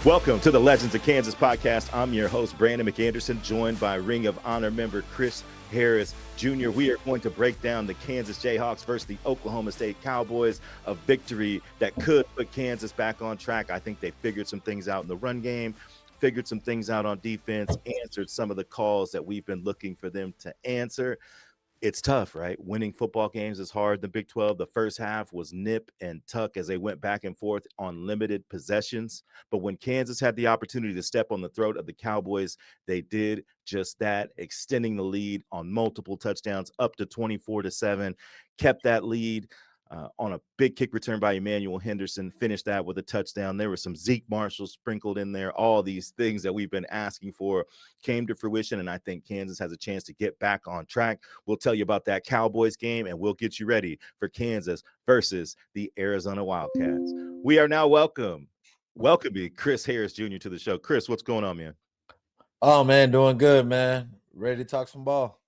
Welcome to the Legends of Kansas podcast. I'm your host, Brandon McAnderson, joined by Ring of Honor member Chris Harris Jr. We are going to break down the Kansas Jayhawks versus the Oklahoma State Cowboys, a victory that could put Kansas back on track. I think they figured some things out in the run game, figured some things out on defense, answered some of the calls that we've been looking for them to answer. It's tough, right? Winning football games is hard. The Big 12, the first half was nip and tuck as they went back and forth on limited possessions. But when Kansas had the opportunity to step on the throat of the Cowboys, they did just that, extending the lead on multiple touchdowns up to 24-7, kept that lead on a big kick return by Emmanuel Henderson, finished that with a touchdown. There was some Zeke Marshall sprinkled in there. All these things that we've been asking for came to fruition, and I think Kansas has a chance to get back on track. We'll tell you about that Cowboys game, and we'll get you ready for Kansas versus the Arizona Wildcats. We are now welcoming Chris Harris Jr. to the show. Chris, what's going on, man? Oh, man, doing good, man. Ready to talk some ball.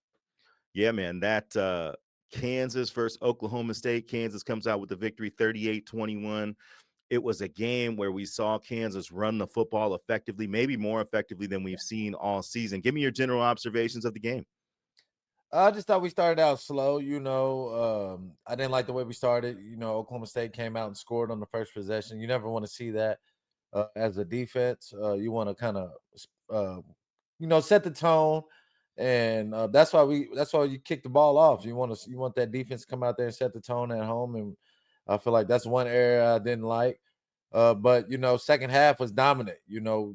Yeah, man, that Kansas versus Oklahoma State. Kansas comes out with the victory 38-21. It was a game where we saw Kansas run the football effectively, maybe more effectively than we've seen all season. Give me your general observations of the game. I just thought we started out slow. I didn't like the way we started. Oklahoma State came out and scored on the first possession. You never want to see that as a defense. You want to kind of, set the tone. And that's why you kick the ball off. You want that defense to come out there and set the tone at home, and I feel like that's one area I didn't like. But second half was dominant.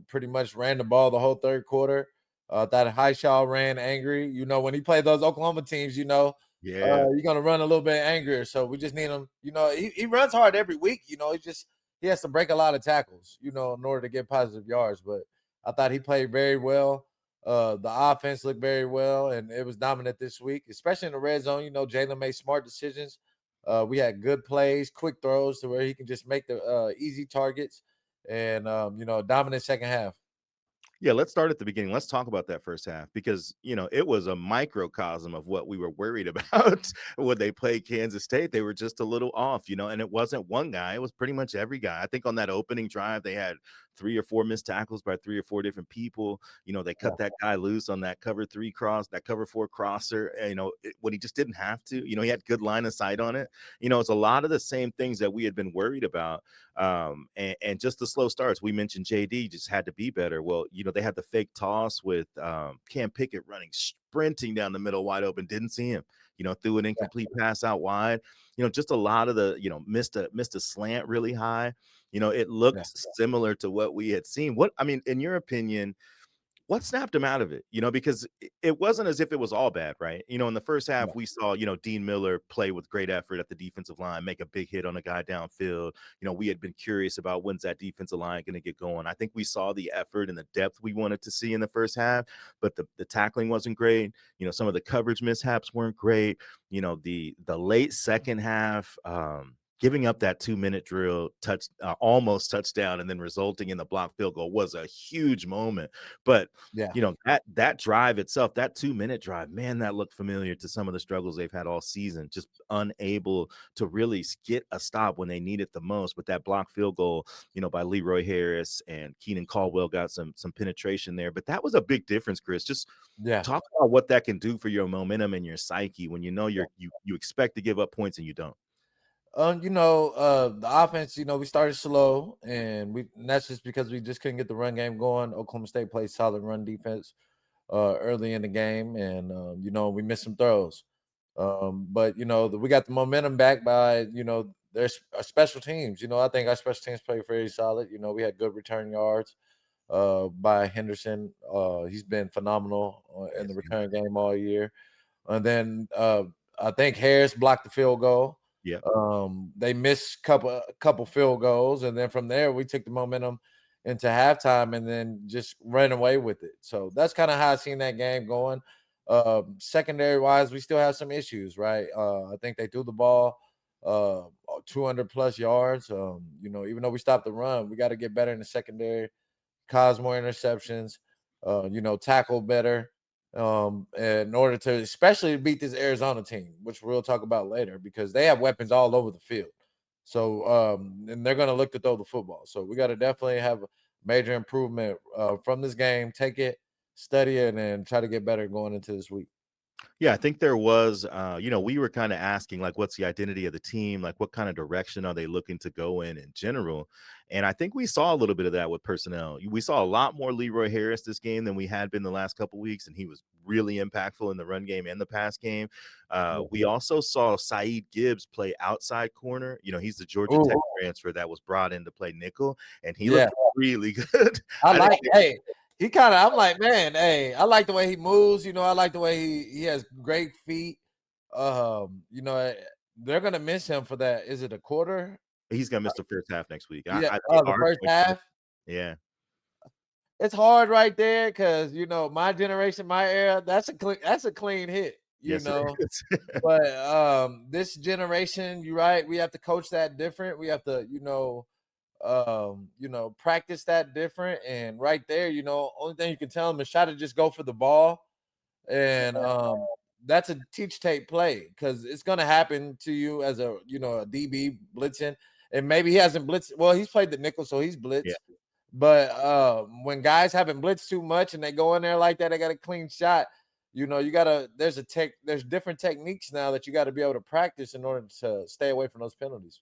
Pretty much ran the ball the whole third quarter. That Highshaw ran angry. When he played those Oklahoma teams, you're gonna run a little bit angrier. So we just need him. He runs hard every week. He has to break a lot of tackles. In order to get positive yards. But I thought he played very well. The offense looked very well, and it was dominant this week, especially in the red zone. Jalen made smart decisions. We had good plays, quick throws to where he can just make the easy targets, and a dominant second half. Yeah, let's start at the beginning. Let's talk about that first half because, it was a microcosm of what we were worried about when they played Kansas State. They were just a little off, and it wasn't one guy. It was pretty much every guy. I think on that opening drive, they had 3 or 4 missed tackles by 3 or 4 different people. They cut that guy loose on that cover 4 crosser, when he just didn't have to. He had good line of sight on it. It's a lot of the same things that we had been worried about. And just the slow starts. We mentioned JD just had to be better. Well, they had the fake toss with Cam Pickett sprinting down the middle wide open. Didn't see him. Threw an incomplete pass out wide. Just a lot of the, missed a slant really high. It looked similar to what we had seen. In your opinion, what snapped him out of it? Because it wasn't as if it was all bad, right? In the first half, we saw, Dean Miller play with great effort at the defensive line, make a big hit on a guy downfield. We had been curious about when's that defensive line going to get going. I think we saw the effort and the depth we wanted to see in the first half, but the tackling wasn't great. Some of the coverage mishaps weren't great. The late second half, giving up that 2-minute drill almost touchdown and then resulting in the blocked field goal was a huge moment. But that drive itself, that 2-minute drive, man, that looked familiar to some of the struggles they've had all season, just unable to really get a stop when they need it the most. But that blocked field goal, by Leroy Harris and Keenan Caldwell got some penetration there. But that was a big difference, Chris. Just talk about what that can do for your momentum and your psyche when you expect to give up points and you don't. The offense, we started slow, and that's just because we just couldn't get the run game going. Oklahoma State played solid run defense early in the game, and we missed some throws. But we got the momentum back by there's our special teams. I think our special teams played very solid. We had good return yards by Henderson. He's been phenomenal in the return game all year. And then I think Harris blocked the field goal. Yeah. They missed couple field goals, and then from there we took the momentum into halftime and then just ran away with it. So that's kind of how I seen that game going. Secondary wise, we still have some issues, right? I think they threw the ball 200 plus yards. Even though we stopped the run, we got to get better in the secondary, cause more interceptions, tackle better. In order to especially beat this Arizona team, which we'll talk about later, because they have weapons all over the field. So, and they're going to look to throw the football. So we got to definitely have major improvement from this game. Take it, study it, and try to get better going into this week. Yeah, I think there was, we were kind of asking, like, what's the identity of the team? Like, what kind of direction are they looking to go in general? And I think we saw a little bit of that with personnel. We saw a lot more Leroy Harris this game than we had been the last couple weeks, and he was really impactful in the run game and the pass game. Yeah. We also saw Saeed Gibbs play outside corner. He's the Georgia Ooh, Tech transfer that was brought in to play nickel, and he yeah. looked really good. I I didn't like. Hey, he kind of. I'm like, man. Hey, I like the way he moves. I like the way he has great feet. They're gonna miss him for that. Is it a quarter? He's gonna miss the first half next week. Yeah. They The are first going to. half. Yeah. It's hard right there because my generation, my era. That's a clean hit. Yes, it is. But this generation, you're right. We have to coach that different. We have to, practice that different. And right there, only thing you can tell them is try to just go for the ball. And that's a teach tape play because it's gonna happen to you as a DB blitzing. And maybe he hasn't blitzed. Well, he's played the nickel, so he's Yeah. blitzed. But when guys haven't blitzed too much and they go in there like that, they got a clean shot. There's different techniques now that you got to be able to practice in order to stay away from those penalties.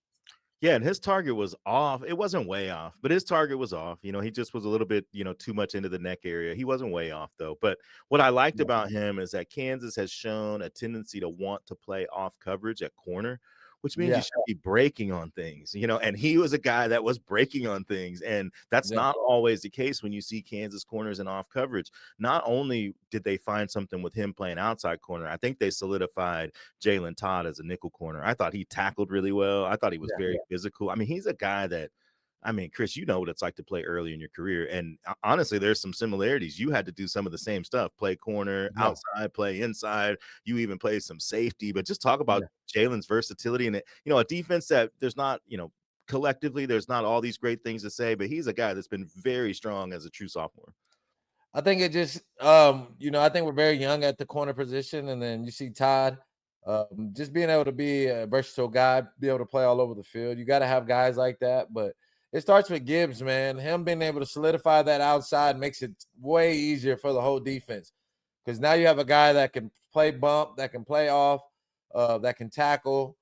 Yeah, and his target was off. It wasn't way off, but his target was off. He just was a little bit, too much into the neck area. He wasn't way off though. But what I liked Yeah, about him is that Kansas has shown a tendency to want to play off coverage at corner, which means you yeah, should be breaking on things, and he was a guy that was breaking on things. And that's yeah, not always the case when you see Kansas corners in off coverage. Not only did they find something with him playing outside corner, I think they solidified Jalen Todd as a nickel corner. I thought he tackled really well. I thought he was yeah, very physical. I mean, he's a guy that, Chris, you know what it's like to play early in your career. And honestly, there's some similarities. You had to do some of the same stuff, play corner, yeah, outside, play inside. You even play some safety. But just talk about yeah. Jalen's versatility and, a defense that there's not, collectively, there's not all these great things to say, but he's a guy that's been very strong as a true sophomore. I think it just, I think we're very young at the corner position, and then you see Todd, just being able to be a versatile guy, be able to play all over the field. You got to have guys like that, but it starts with Gibbs, man. Him being able to solidify that outside makes it way easier for the whole defense because now you have a guy that can play bump, that can play off, that can tackle.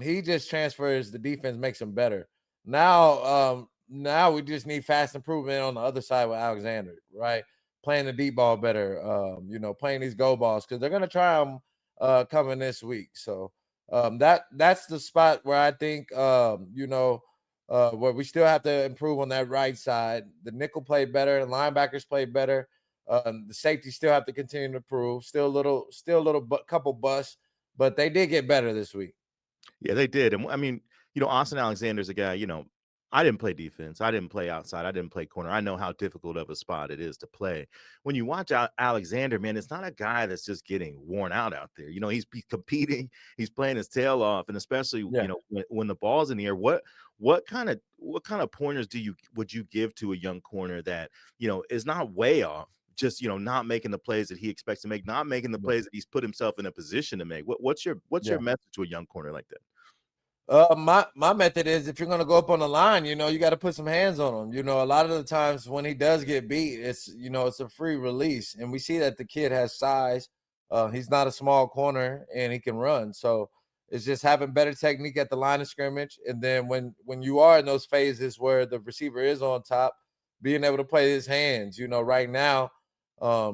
He just transfers the defense, makes him better. Now we just need fast improvement on the other side with Alexander, right? Playing the deep ball better, playing these go balls because they're gonna try them coming this week. So that's the spot where I think where we still have to improve on that right side. The nickel play better, the linebackers play better. The safety still have to continue to improve. Still a little couple busts, but they did get better this week. Yeah, they did. And Austin Alexander's a guy, I didn't play defense. I didn't play outside. I didn't play corner. I know how difficult of a spot it is to play. When you watch Alexander, man, it's not a guy that's just getting worn out there. He's competing. He's playing his tail off, and especially Yeah. when the ball's in the air. What kind of pointers would you give to a young corner that is not way off? Just not making the plays that he expects to make, not making the Yeah. plays that he's put himself in a position to make. What's your Yeah. message to a young corner like that? My method is if you're gonna go up on the line, you got to put some hands on him. A lot of the times when he does get beat, it's a free release, and we see that the kid has size. He's not a small corner, and he can run. So it's just having better technique at the line of scrimmage, and then when you are in those phases where the receiver is on top, being able to play his hands. Right now,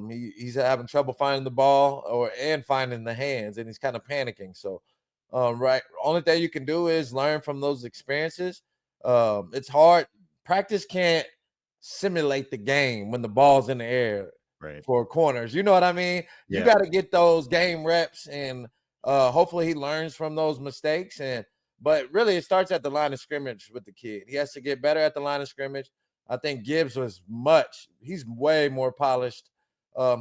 he's having trouble finding the ball and finding the hands, and he's kind of panicking. So. Right. Only thing you can do is learn from those experiences. It's hard. Practice can't simulate the game when the ball's in the air Right. for corners. You know what I mean? You Yeah. got to get those game reps, and hopefully he learns from those mistakes. But really, it starts at the line of scrimmage with the kid. He has to get better at the line of scrimmage. I think Gibbs he's way more polished.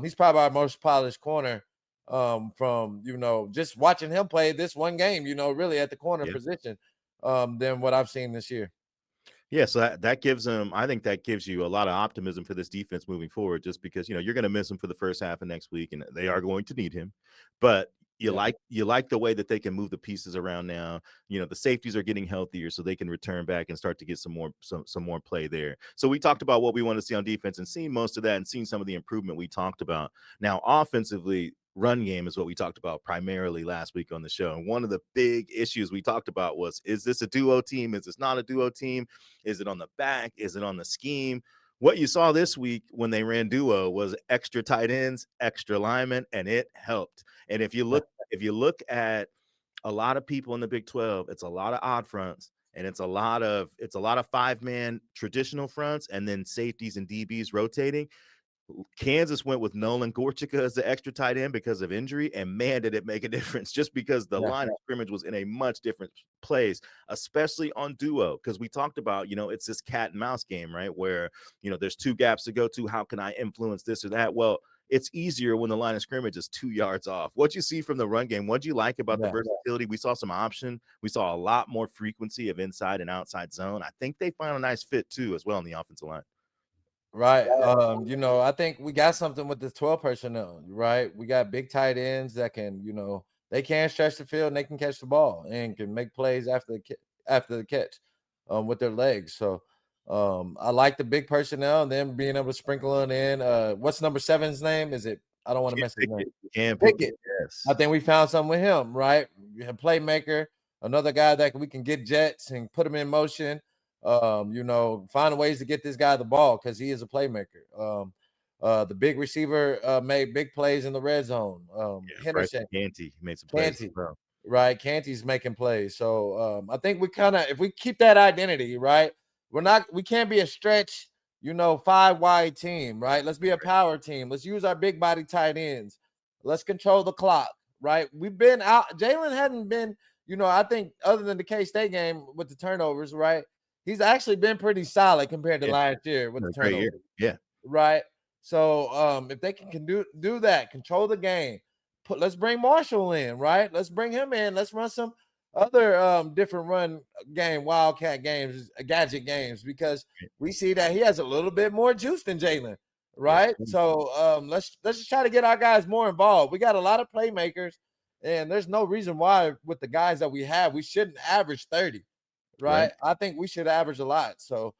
He's probably our most polished corner from just watching him play this one game, really at the corner Yeah. position than what I've seen this year. Yeah, so that gives them. I think that gives you a lot of optimism for this defense moving forward, just because you're going to miss him for the first half of next week, and they are going to need him. But Yeah. You like the way that they can move the pieces around now. The safeties are getting healthier, so they can return back and start to get some more play there. So we talked about what we want to see on defense and seeing most of that and seeing some of the improvement we talked about. Now, offensively, run game is what we talked about primarily last week on the show. And one of the big issues we talked about was, is this a duo team? Is this not a duo team? Is it on the back? Is it on the scheme? What you saw this week when they ran duo was extra tight ends, extra linemen, and it helped. And if you look at a lot of people in the Big 12, it's a lot of odd fronts, and it's a lot of 5-man traditional fronts, and then safeties and DBs rotating. Kansas went with Nolan Gorchika as the extra tight end because of injury, and man, did it make a difference just because the Yeah. line of scrimmage was in a much different place, especially on duo. Because we talked about, it's this cat and mouse game, right? Where, there's two gaps to go to. How can I influence this or that? Well, it's easier when the line of scrimmage is 2 yards off. What'd you see from the run game? What'd you like about the Yeah. versatility? We saw some option. We saw a lot more frequency of inside and outside zone. I think they found a nice fit too, as well, in the offensive line. Right. I think we got something with this 12 personnel, right? We got big tight ends that can, they can stretch the field and they can catch the ball and can make plays after the catch with their legs. So I like the big personnel and then being able to sprinkle it in. What's number 7's name? Is it? I don't want to mess his name. Can't pick Pickett. it. Yes. I think we found something with him, right? A playmaker, another guy that we can get jets and put him in motion. Find ways to get this guy the ball because he is a playmaker. The big receiver made big plays in the red zone. Henderson, Canty made some plays as well. right? Canty's making plays. So I think if we keep that identity, right, we can't be a stretch, 5 wide team, right? Let's be a power team. Let's use our big body tight ends. Let's control the clock, right? We've been out. Jalen hadn't been, I think other than the K-State game with the turnovers, right? He's actually been pretty solid compared to last year with the turnovers. Yeah. Right. So if they can do that, control the game, let's bring Marshall in, right? Let's bring him in. Let's run some other different run game, wildcat games, gadget games, because we see that he has a little bit more juice than Jalen, right? Yes. So let's just try to get our guys more involved. We got a lot of playmakers, and there's no reason why with the guys that we have, we shouldn't average 30, right? I think we should average a lot. So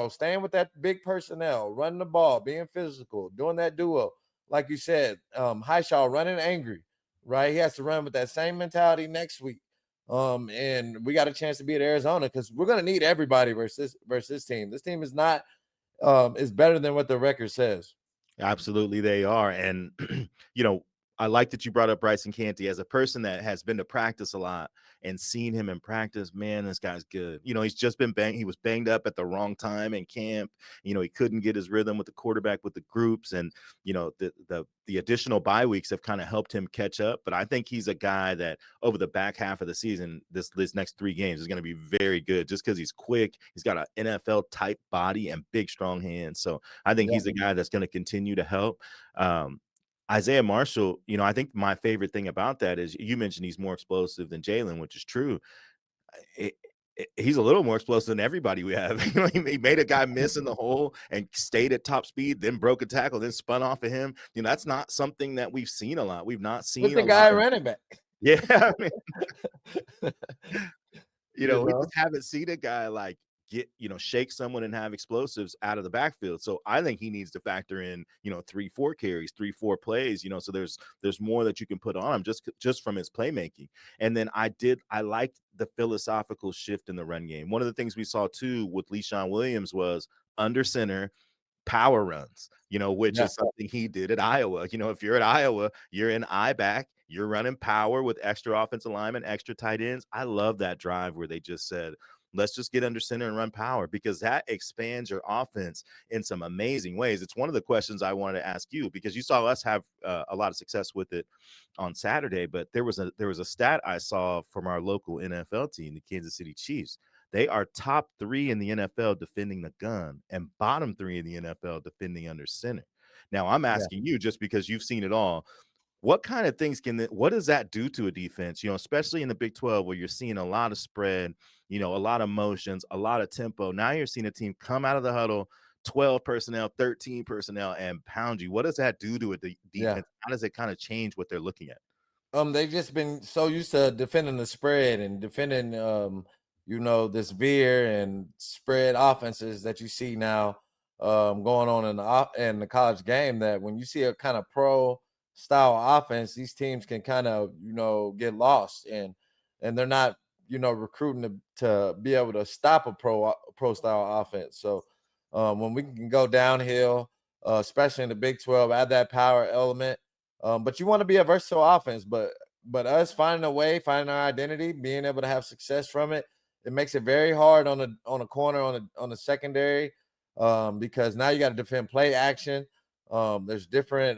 staying with that big personnel, running the ball, being physical, doing that duo, like you said, Highshaw running angry, right? He has to run with that same mentality next week. And we got a chance to be at Arizona because we're gonna need everybody versus this team. This team is not is better than what the record says. Absolutely, they are. And I like that you brought up Bryson Canty. As a person that has been to practice a lot and seen him in practice, man, this guy's good. He's just been banged. He was banged up at the wrong time in camp. He couldn't get his rhythm with the quarterback, with the groups, and the additional bye weeks have kind of helped him catch up. But I think he's a guy that over the back half of the season, this next 3 games is going to be very good, just because he's quick. He's got an NFL type body and big, strong hands. So I think he's a guy that's going to continue to help. Isaiah Marshall, I think my favorite thing about that is you mentioned he's more explosive than Jalen, which is true. He's a little more explosive than everybody we have. He made a guy miss in the hole and stayed at top speed, then broke a tackle, then spun off of him. That's not something that we've seen a lot. We've not seen With the guy running back. Yeah. I mean, we just haven't seen a guy like shake someone and have explosives out of the backfield. So I think he needs to factor in 3-4 carries, 3-4 plays, so there's more that you can put on him just from his playmaking. And then I liked the philosophical shift in the run game. One of the things we saw too with Leshaun Williams was under center power runs, which is something he did at Iowa. If you're at Iowa, you're in I back, you're running power with extra offensive linemen, extra tight ends. I love that drive where they just said, let's just get under center and run power, because that expands your offense in some amazing ways. It's one of the questions I wanted to ask you, because you saw us have a lot of success with it on Saturday. But there was a stat I saw from our local NFL team, the Kansas City Chiefs. They are top 3 in the NFL defending the gun and bottom 3 in the NFL defending under center. Now, I'm asking you, just because you've seen it all, what kind of things what does that do to a defense, especially in the Big 12 where you're seeing a lot of spread, a lot of motions, a lot of tempo. Now you're seeing a team come out of the huddle, 12 personnel, 13 personnel, and pound you. What does that do to a defense? How does it kind of change what they're looking at? They've just been so used to defending the spread and defending, this veer and spread offenses that you see now, going on in the college game. That when you see a kind of pro style offense, these teams can kind of get lost and they're not recruiting to be able to stop a pro style offense. So when we can go downhill, especially in the Big 12, add that power element. But you want to be a versatile offense, but us finding a way, finding our identity, being able to have success from it, it makes it very hard on a corner on the secondary, because now you got to defend play action. There's different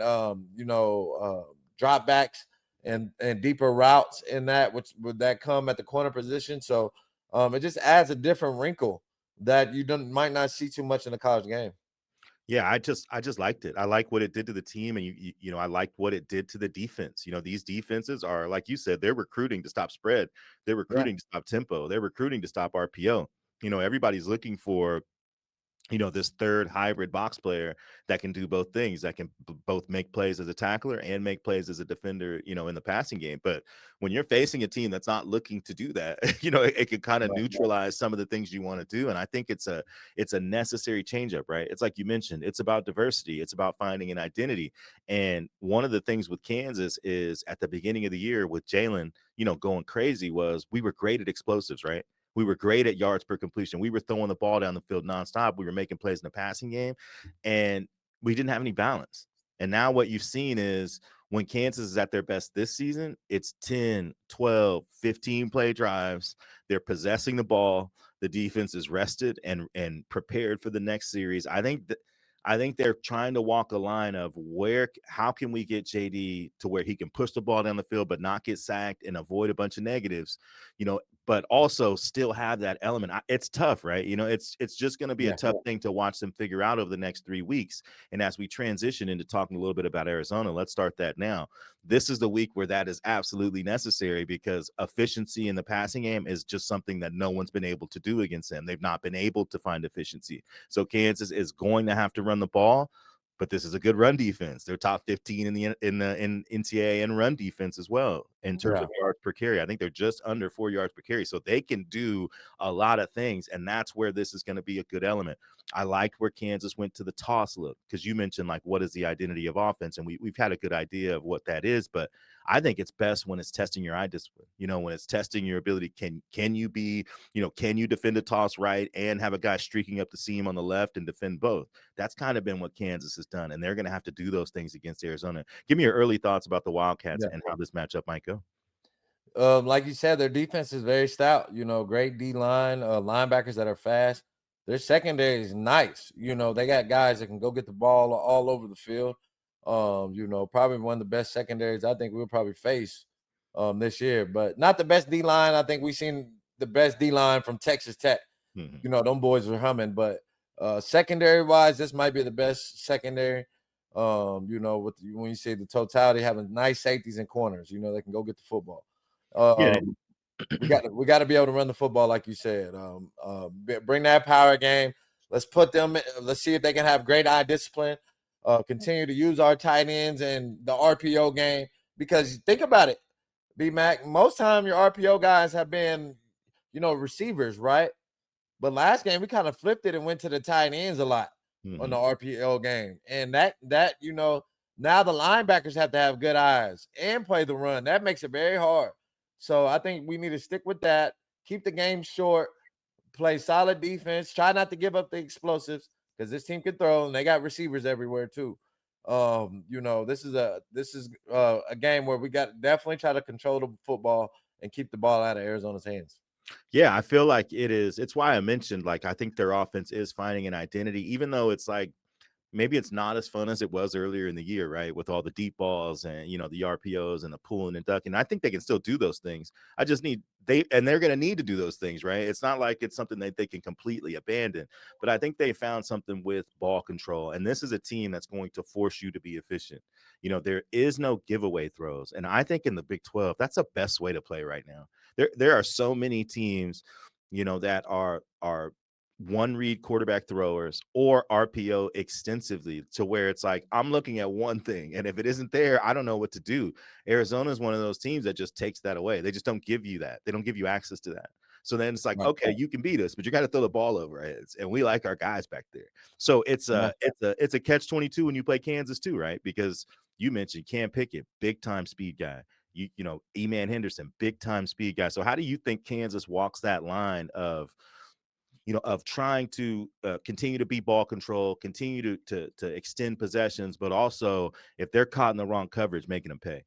drop backs and deeper routes in that, which would that come at the corner position. So it just adds a different wrinkle that you might not see too much in the college game. Yeah, I just liked it. I like what it did to the team, and I liked what it did to the defense. These defenses are, like you said, they're recruiting to stop spread, they're Yeah, recruiting to stop tempo, they're recruiting to stop RPO. Everybody's looking for this third hybrid box player that can do both things, that can both make plays as a tackler and make plays as a defender, in the passing game. But when you're facing a team that's not looking to do that, it can kind of right. neutralize some of the things you want to do. And I think it's a necessary changeup, right? It's like you mentioned, it's about diversity, it's about finding an identity. And one of the things with Kansas is at the beginning of the year with Jalen, going crazy, was we were great at explosives, right? We were great at yards per completion. We were throwing the ball down the field nonstop. We were making plays in the passing game, and we didn't have any balance. And now what you've seen is when Kansas is at their best this season, it's 10, 12, 15 play drives. They're possessing the ball. The defense is rested and prepared for the next series. I think they're trying to walk a line of how can we get JD to where he can push the ball down the field but not get sacked and avoid a bunch of negatives, but also still have that element. It's tough, right? It's just going to be a Yeah, tough thing to watch them figure out over the next 3 weeks. And as we transition into talking a little bit about Arizona, let's start that now. This is the week where that is absolutely necessary, because efficiency in the passing game is just something that no one's been able to do against them. They've not been able to find efficiency. So Kansas is going to have to run the ball, but this is a good run defense. They're top 15 in NCAA and run defense as well in terms yeah, of yards per carry. I think they're just under 4 yards per carry, so they can do a lot of things, and that's where this is going to be a good element. I liked where Kansas went to the toss look, because you mentioned like what is the identity of offense, and we've had a good idea of what that is, but I think it's best when it's testing your eye discipline. When it's testing your ability. Can you be, can you defend a toss right and have a guy streaking up the seam on the left and defend both? That's kind of been what Kansas has done, and they're going to have to do those things against Arizona. Give me your early thoughts about the Wildcats yeah. and how this matchup might go. Like you said, their defense is very stout. Great D line, linebackers that are fast. Their secondary is nice. They got guys that can go get the ball all over the field. Probably one of the best secondaries I think we'll probably face this year, but not the best D line. I think we've seen the best D line from Texas Tech. Mhm. Them boys are humming, but secondary wise, this might be the best secondary. When you say the totality, having nice safeties and corners, they can go get the football. Yeah, Um, we got to be able to run the football, like you said. Bring that power game. Let's put them. Let's see if they can have great eye discipline. Continue to use our tight ends and the RPO game, because think about it, B Mac. Most time your RPO guys have been, receivers, right? But last game we kind of flipped it and went to the tight ends a lot on the Mhm. RPO game, and that now the linebackers have to have good eyes and play the run. That makes it very hard. So I think we need to stick with that. Keep the game short. Play solid defense. Try not to give up the explosives, because this team can throw and they got receivers everywhere too. This is a game where we got definitely try to control the football and keep the ball out of Arizona's hands. Yeah, I feel like it's why I mentioned, like, I think their offense is finding an identity, even though it's like maybe it's not as fun as it was earlier in the year, right? With all the deep balls and the RPOs and the pulling and ducking. I think they can still do those things. I just need they're going to need to do those things, right? It's not like it's something that they can completely abandon, but I think they found something with ball control. And this is a team that's going to force you to be efficient. There is no giveaway throws, and I think in the Big 12, that's the best way to play right now. There are so many teams, that are one read quarterback throwers or RPO extensively to where it's like I'm looking at one thing, and if it isn't there, I don't know what to do. Arizona is one of those teams that just takes that away. They just don't give you that. They don't give you access to that. So then it's like, Right. okay, you can beat us, but you got to throw the ball over our heads, and we like our guys back there. So Yeah. it's a catch-22 when you play Kansas too, right? Because you mentioned Cam Pickett, big time speed guy. You know, E-Man Henderson, big time speed guy. So how do you think Kansas walks that line of of trying to continue to be ball control, continue to extend possessions, but also if they're caught in the wrong coverage, making them pay.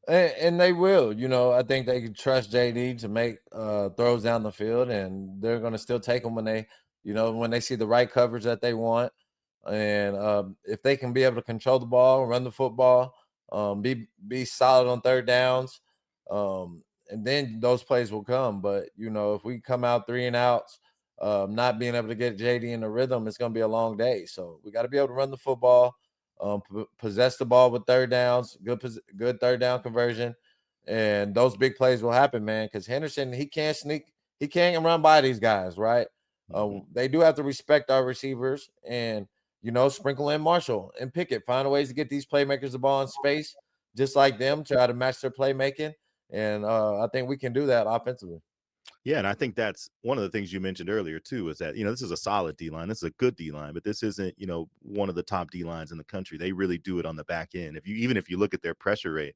And they will, I think they can trust JD to make throws down the field, and they're going to still take them when they see the right coverage that they want. And if they can be able to control the ball, run the football, be solid on third downs, and then those plays will come. But if we come out 3-and-outs, not being able to get JD in the rhythm, it's going to be a long day. So we got to be able to run the football, possess the ball with third downs, good third down conversion, and those big plays will happen, man. Because Henderson, he can't run by these guys, right? Mhm. They do have to respect our receivers and sprinkle in Marshall and Pickett, find ways to get these playmakers the ball in space, just like them, try to match their playmaking, and I think we can do that offensively. Yeah, and I think that's one of the things you mentioned earlier too, is that this is a solid D line. This is a good D line, but this isn't one of the top D lines in the country. They really do it on the back end. If you look at their pressure rate,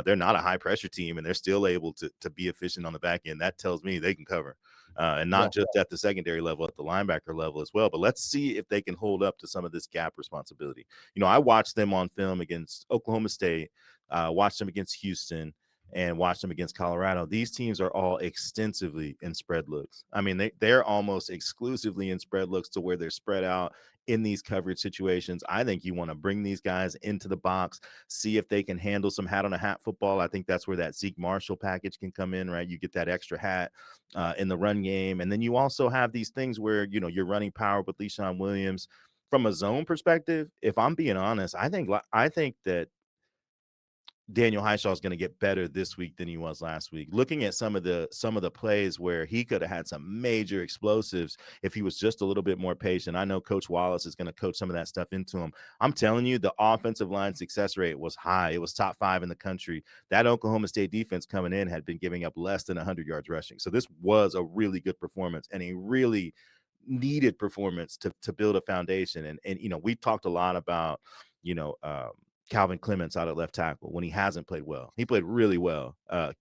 they're not a high pressure team, and they're still able to be efficient on the back end. That tells me they can cover, and Yeah. not just at the secondary level, at the linebacker level as well. But let's see if they can hold up to some of this gap responsibility. I watched them on film against Oklahoma State, watched them against Houston, and watch them against Colorado. These teams are all extensively in spread looks. I mean, they're almost exclusively in spread looks to where they're spread out in these coverage situations. I think you want to bring these guys into the box, see if they can handle some hat on a hat football. I think that's where that Zeke Marshall package can come in, right? You get that extra hat in the run game. And then you also have these things where, you're running power with Leshaun Williams. From a zone perspective, if I'm being honest, I think that Daniel Highshaw is going to get better this week than he was last week. Looking at some of the plays where he could have had some major explosives if he was just a little bit more patient. I know Coach Wallace is going to coach some of that stuff into him. I'm telling you, the offensive line success rate was high. It was top 5 in the country. That Oklahoma State defense coming in had been giving up less than 100 yards rushing. So this was a really good performance and a really needed performance to build a foundation. And we talked a lot about you know Calvin Clements out at left tackle when he hasn't played well. He played really well,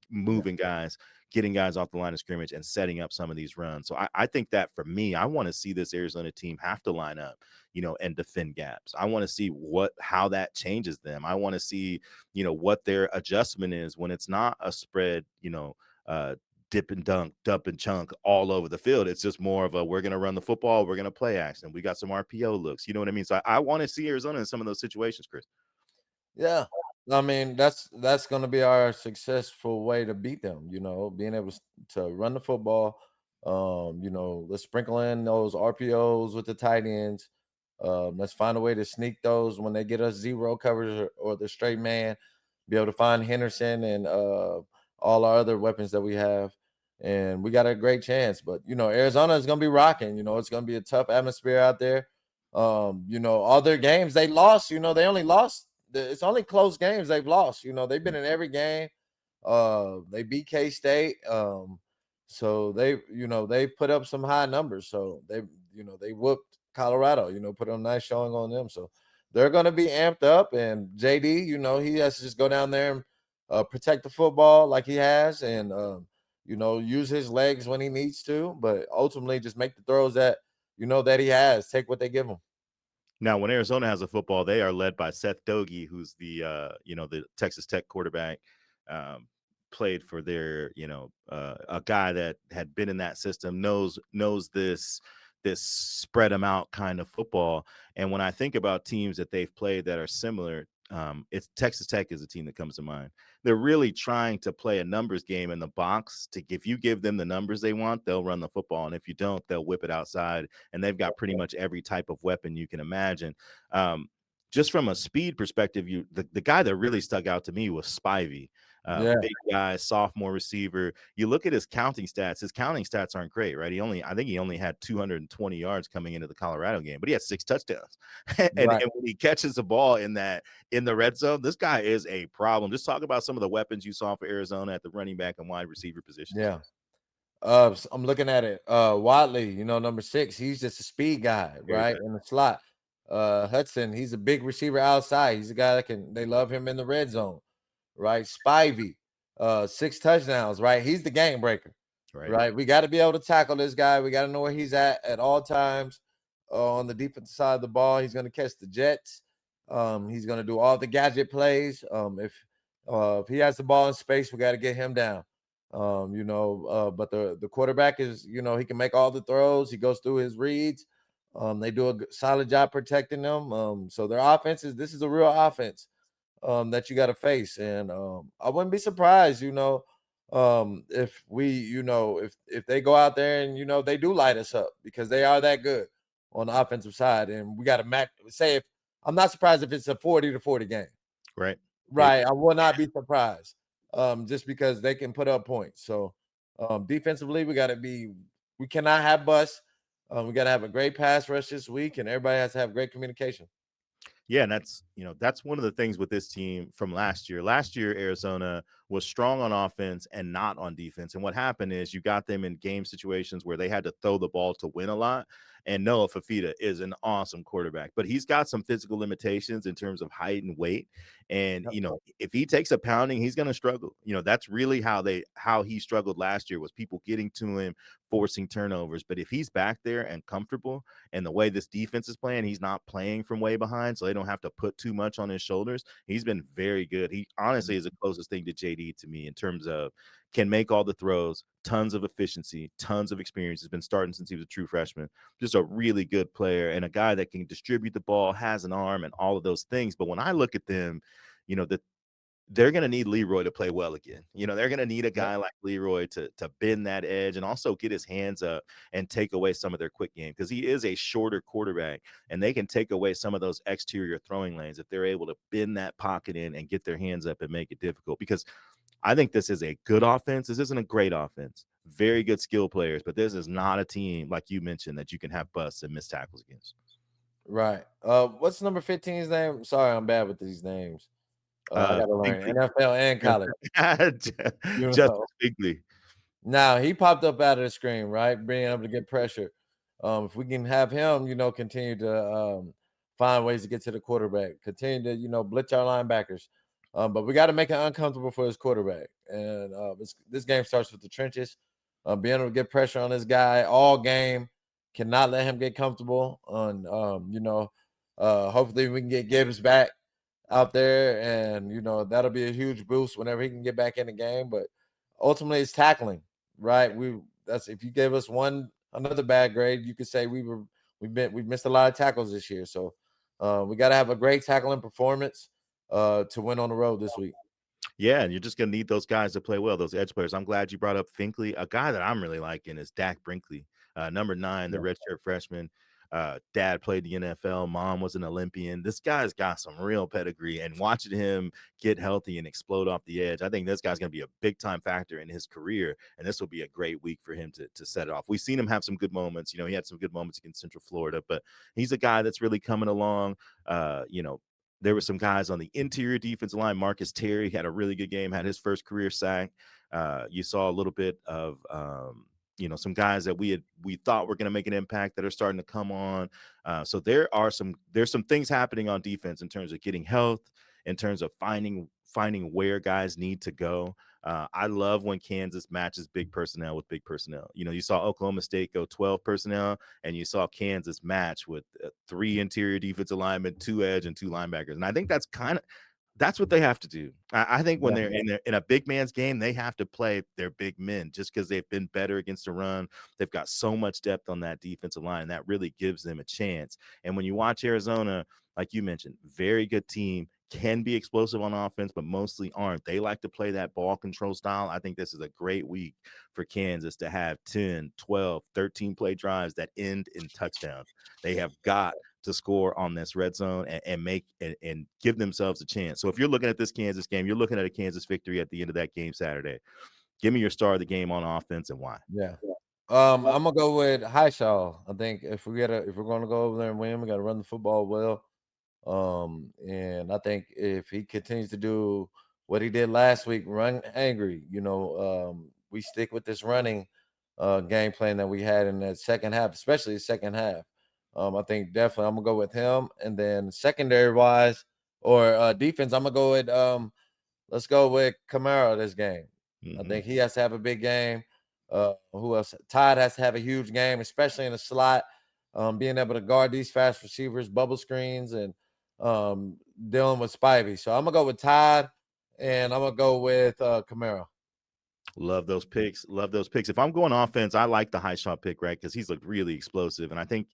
moving guys, getting guys off the line of scrimmage, and setting up some of these runs. So I think that for me, I want to see this Arizona team have to line up, and defend gaps. I want to see how that changes them. I want to see, what their adjustment is when it's not a spread, dip and dunk, dump and chunk all over the field. It's just more of a we're going to run the football, we're going to play action. We got some RPO looks. You know what I mean? So I want to see Arizona in some of those situations, Chris. Yeah. I mean, that's going to be our successful way to beat them, being able to run the football. Let's sprinkle in those RPOs with the tight ends. Let's find a way to sneak those when they get us zero coverage or the straight man, be able to find Henderson and all our other weapons that we have. And we got a great chance. But, Arizona is going to be rocking. It's going to be a tough atmosphere out there. All their games they lost, they only lost. It's only close games they've lost. They've been in every game. They beat K-State. So they've put up some high numbers. So they whooped Colorado, put a nice showing on them. So they're going to be amped up. And JD, he has to just go down there and protect the football like he has, and use his legs when he needs to, but ultimately just make the throws that that he has. Take what they give him. Now, when Arizona has a football, they are led by Seth Dogie, who's the Texas Tech quarterback, um, played for their, a guy that had been in that system, knows this spread them out kind of football. And when I think about teams that they've played that are similar, it's Texas Tech is a team that comes to mind. They're really trying to play a numbers game in the box. If you give them the numbers they want, they'll run the football, and if you don't, they'll whip it outside. And they've got pretty much every type of weapon you can imagine. Just from a speed perspective, the guy that really stuck out to me was Spivey. Yeah. Big guy, sophomore receiver. You look at his counting stats. His counting stats aren't great, right? I think he only had 220 yards coming into the Colorado game, but he had 6 touchdowns. And Right. when he catches the ball in the red zone, this guy is a problem. Just talk about some of the weapons you saw for Arizona at the running back and wide receiver positions. Yeah. I'm looking at it. Watley, number 6, he's just a speed guy, Very right? good. In the slot. Hudson, he's a big receiver outside. He's a guy they love him in the red zone, right? Spivey, 6 touchdowns, right? He's the game breaker, Right. right? We got to be able to tackle this guy. We got to know where he's at all times. On the defensive side of the ball, he's going to catch the jets. He's going to do all the gadget plays. If he has the ball in space, we got to get him down. But the quarterback is, he can make all the throws. He goes through his reads. They do a solid job protecting them. So their offense this is a real offense that you got to face. And I wouldn't be surprised, if if they go out there and, they do light us up, because they are that good on the offensive side. And we got to if I'm not surprised if it's a 40-40 game. Right. Right. I will not be surprised. Just because they can put up points. So defensively, we cannot have busts. We got to have a great pass rush this week, and everybody has to have great communication. Yeah, and that's one of the things with this team from last year. Last year, Arizona was strong on offense and not on defense. And what happened is you got them in game situations where they had to throw the ball to win a lot. And Noah Fafita is an awesome quarterback, but he's got some physical limitations in terms of height and weight. And if he takes a pounding, he's going to struggle. That's really how he struggled last year, was people getting to him, forcing turnovers. But if he's back there and comfortable, and the way this defense is playing, he's not playing from way behind, so they don't have to put too much on his shoulders. He's been very good. He honestly is the closest thing to JD to me in terms of can make all the throws, tons of efficiency, tons of experience. He's been starting since he was a true freshman. Just a really good player and a guy that can distribute the ball, has an arm, and all of those things. But when I look at them, they're going to need Leroy to play well again. They're going to need a guy like Leroy to bend that edge and also get his hands up and take away some of their quick game, because he is a shorter quarterback, and they can take away some of those exterior throwing lanes if they're able to bend that pocket in and get their hands up and make it difficult. Because I think this is a good offense. This isn't a great offense. Very good skill players, but this is not a team, like you mentioned, that you can have busts and missed tackles against. Right. What's number 15's name? Sorry, I'm bad with these names. I got to learn NFL and college. Justice Bigley. Now, he popped up out of the screen, right? Being able to get pressure. If we can have him, continue to find ways to get to the quarterback, continue to, blitz our linebackers. But we got to make it uncomfortable for his quarterback. And this game starts with the trenches. Being able to get pressure on this guy all game, cannot let him get comfortable. Hopefully we can get Gibbs back out there, and that'll be a huge boost whenever he can get back in the game. But ultimately, it's tackling, right? If you gave us another bad grade, you could say we missed a lot of tackles this year. So we got to have a great tackling performance to win on the road this week. Yeah, and you're just going to need those guys to play well, those edge players. I'm glad you brought up Finkley. A guy that I'm really liking is Dak Brinkley, number 9, the redshirt freshman. Dad played the NFL. Mom was an Olympian. This guy's got some real pedigree, and watching him get healthy and explode off the edge, I think this guy's going to be a big-time factor in his career, and this will be a great week for him to set it off. We've seen him have some good moments. He had some good moments against Central Florida, but he's a guy that's really coming along. There were some guys on the interior defensive line. Marcus Terry had a really good game, had his first career sack. You saw a little bit of, some guys that we thought were going to make an impact that are starting to come on. So there's some things happening on defense in terms of getting health, in terms of finding where guys need to go. I love when Kansas matches big personnel with big personnel. You saw Oklahoma State go 12 personnel, and you saw Kansas match with 3 interior defensive linemen, 2 edge, and 2 linebackers. And I think that's what they have to do. I think when they're in a big man's game, they have to play their big men, just because they've been better against the run. They've got so much depth on that defensive line, and that really gives them a chance. And when you watch Arizona, like you mentioned, very good team, can be explosive on offense, but mostly aren't. They like to play that ball control style. I think this is a great week for Kansas to have 10, 12, 13 play drives that end in touchdowns. They have got to score on this red zone and make and give themselves a chance. So if you're looking at this Kansas game, you're looking at a Kansas victory at the end of that game Saturday. Give me your star of the game on offense and why. Yeah. I'm gonna go with Highshaw. I think if we're gonna go over there and win, we gotta run the football well. And I think if he continues to do what he did last week, run angry, we stick with this running game plan that we had in that second half, especially the second half. I think definitely I'm gonna go with him. And then secondary wise or defense, I'm gonna go with let's go with Kamara this game. I think he has to have a big game. Who else? Todd has to have a huge game, especially in the slot. Being able to guard these fast receivers, bubble screens, and dealing with Spivey. So I'm gonna go with Todd, and I'm gonna go with Kamara. Love those picks. Love those picks. If I'm going offense, I like the high shot pick, right? Because he's looked really explosive. And I think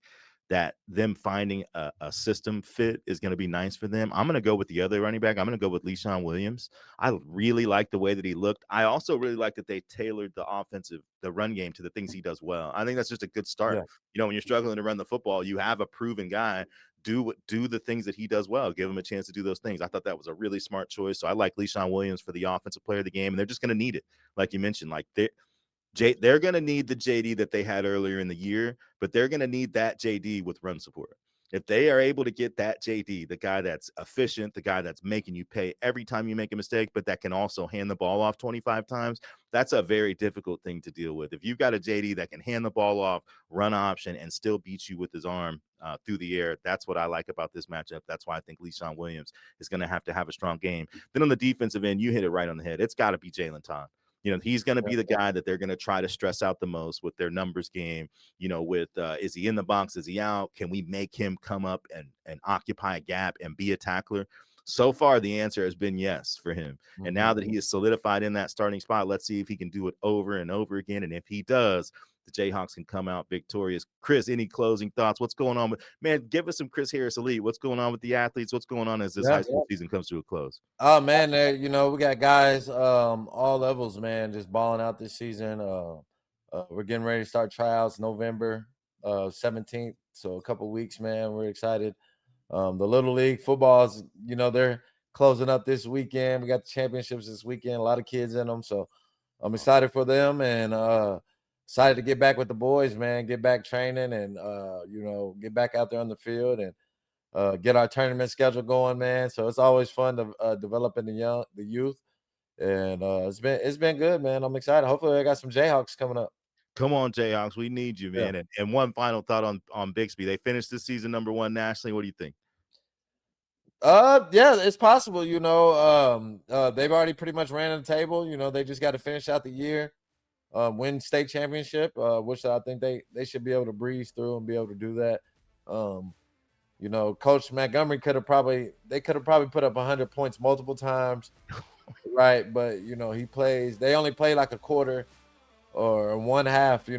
that them finding a system fit is going to be nice for them. I'm going to go with the other running back. I'm going to go with Le'Shawn Williams. I really like the way that he looked. I also really like that they tailored the run game to the things he does well. I think that's just a good start. Yeah. You know, when you're struggling to run the football, you have a proven guy. Do the things that he does well. Give him a chance to do those things. I thought that was a really smart choice. So I like Le'Shawn Williams for the offensive player of the game, and they're just going to need it. Like you mentioned, like they're going to need the JD that they had earlier in the year, but they're going to need that JD with run support. If they are able to get that JD, the guy that's efficient, the guy that's making you pay every time you make a mistake, but that can also hand the ball off 25 times, that's a very difficult thing to deal with. If you've got a JD that can hand the ball off, run option, and still beat you with his arm through the air, that's what I like about this matchup. That's why I think Le'Shawn Williams is going to have a strong game. Then on the defensive end, you hit it right on the head. It's got to be Jalen Todd. You know, he's going to be the guy that they're going to try to stress out the most with their numbers game, you know, with is he in the box? Is he out? Can we make him come up and occupy a gap and be a tackler? So far, the answer has been yes for him. And now that he is solidified in that starting spot, let's see if he can do it over and over again. And if he does, the Jayhawks can come out victorious. Chris, any closing thoughts? What's going on give us some Chris Harris Elite. What's going on with the athletes? What's going on as this high school season comes to a close? Oh man, we got guys all levels, man, just balling out this season. We're getting ready to start tryouts November 17th. So a couple weeks, man. We're excited. The Little League footballs, they're closing up this weekend. We got the championships this weekend, a lot of kids in them. So I'm excited for them and excited to get back with the boys, man, get back training and, get back out there on the field and get our tournament schedule going, man. So it's always fun to develop in the youth. And it's been good, man. I'm excited. Hopefully I got some Jayhawks coming up. Come on, Jayhawks. We need you, man. Yeah. And one final thought on Bixby. They finished this season #1 nationally. What do you think? Yeah, it's possible. They've already pretty much ran the table. They just got to finish out the year, win state championship, which I think they should be able to breeze through and be able to do that. Coach Montgomery could have probably put up 100 points multiple times, right? But they only play like a quarter or one half,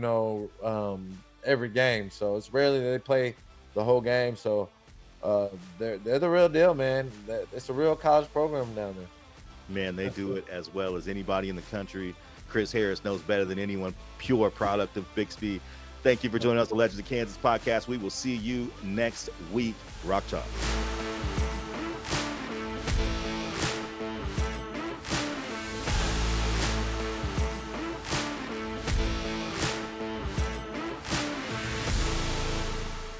every game. So it's rarely they play the whole game. So they're the real deal, man. It's a real college program down there. Man, they do it as well as anybody in the country. Chris Harris knows better than anyone. Pure product of Bixby. Thank you for joining us, the Legends of Kansas podcast. We will see you next week. Rock Chalk.